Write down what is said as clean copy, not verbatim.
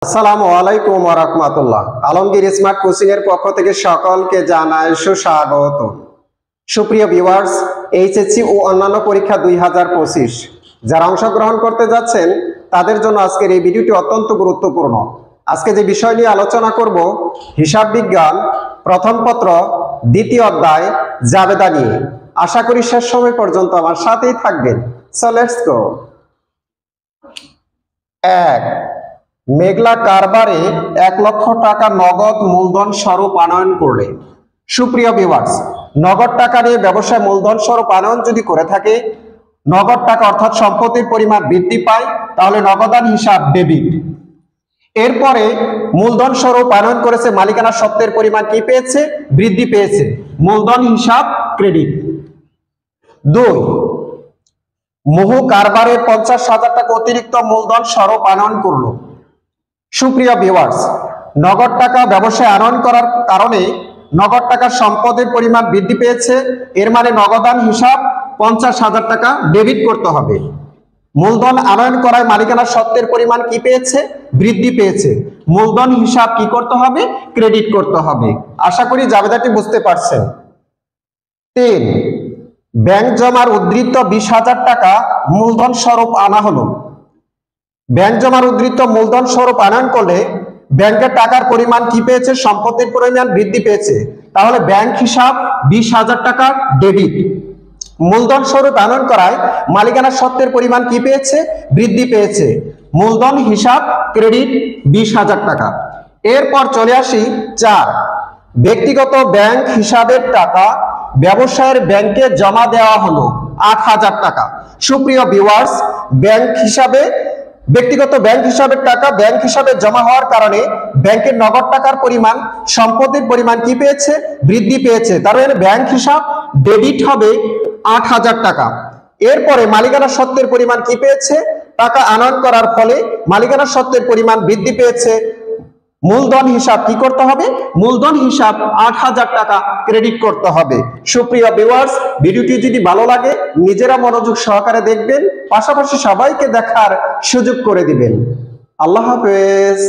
আসসালামু আলাইকুম ওয়া রাহমাতুল্লাহ। আলমগীর স্মার্ট কোচিং এর পক্ষ থেকে সকলকে জানাই সুস্বাগত। সুপ্রিয় ভিউয়ার্স, এইচএসসি ও অন্যান্য পরীক্ষা 2025 যারা অংশগ্রহণ করতে যাচ্ছেন তাদের জন্য আজকের এই ভিডিওটি অত্যন্ত গুরুত্বপূর্ণ। আজকে যে বিষয় নিয়ে আলোচনা করব, হিসাব বিজ্ঞান প্রথম পত্র দ্বিতীয় অধ্যায় জাবেদা নিয়ে। আশা করি শেষ সময় পর্যন্ত আমার সাথেই থাকবেন। So let's go. 1, মেঘলা কারবারে 1 লক্ষ টাকা নগদ মূলধন স্বরূপ আনয়ন করলে। সুপ্রিয় ভিউয়ার্স, নগদ টাকা নিয়ে ব্যবসায় মূলধন স্বরূপ আনয়ন যদি করে থাকে, নগদ টাকা অর্থাৎ সম্পত্তির পরিমাণ বৃদ্ধি পায়, তাহলে নগদান হিসাব ডেবিট। এরপরে মূলধন স্বরূপ আনয়ন করেছে, মালিকানা সত্ত্বের পরিমাণ কি পেয়েছে? বৃদ্ধি পেয়েছে, মূলধন হিসাব ক্রেডিট। 2, মোহ কারবারে 50,000 টাকা অতিরিক্ত মূলধন স্বরূপ আনয়ন করলো। সুপ্রিয় ভিউয়ার্স, নগদ টাকা ব্যবসায় আনয়ন করার কারণে নগদ টাকার সম্পদের পরিমাণ বৃদ্ধি পেয়েছে, এর মানে নগদান হিসাব 50,000 টাকা ডেবিট করতে হবে। মূলধন আনয়ন করায় মালিকানা সত্ত্বের পরিমাণ কি পেয়েছে? বৃদ্ধি পেয়েছে, মূলধন হিসাব কি করতে হবে? ক্রেডিট করতে হবে। আশা করি জাবেদাটি বুঝতে পারছেন। 3, ব্যাংক জমার উদ্ধৃত 20,000 টাকা মূলধন স্বরূপ আনা হলো। ব্যাংক জমার উদ্ধৃত মূলধন স্বরূপ আনয়ন করলে ব্যাংকের টাকার পরিমাণ কি পেয়েছে? সম্পত্তির পরিমাণ বৃদ্ধি পেয়েছে, তাহলে ব্যাংক হিসাব 20,000 টাকা ডেবিট। মূলধন স্বরূপ আনয়ন করায় মালিকানা সত্ত্বের পরিমাণ কি পেয়েছে? বৃদ্ধি পেয়েছে, মূলধন হিসাব ক্রেডিট 20,000 টাকা। এরপর চলে আসি 4, ব্যক্তিগত ব্যাংক হিসাবের টাকা ব্যবসায়ের ব্যাংকে জমা দেওয়া হলো 8,000 টাকা। সুপ্রিয় ভিউয়ার্স, ব্যক্তিগত ব্যাংক হিসাবের টাকা ব্যাংক হিসাবে জমা হওয়ার কারণে ব্যাংকের নগদ টাকার পরিমাণ সম্পত্তির পরিমাণ কি পেয়েছে? বৃদ্ধি পেয়েছে, তার মানে ব্যাংক হিসাব ডেবিট হবে 8,000 টাকা। এরপরে মালিকানা সত্ত্বের পরিমাণ কি পেয়েছে? টাকা আনয়ন করার ফলে মালিকানা সত্ত্বের পরিমাণ বৃদ্ধি পেয়েছে, মূলধন হিসাব কি করতে হবে? মূলধন হিসাব 8,000 টাকা ক্রেডিট করতে হবে। সুপ্রিয় ভিউয়ার্স, ভিডিওটি যদি ভালো লাগে নিজেরা মনোযোগ সহকারে দেখবেন, পাশাপাশি সবাইকে দেখার সুযোগ করে দিবেন। আল্লাহ হাফেজ।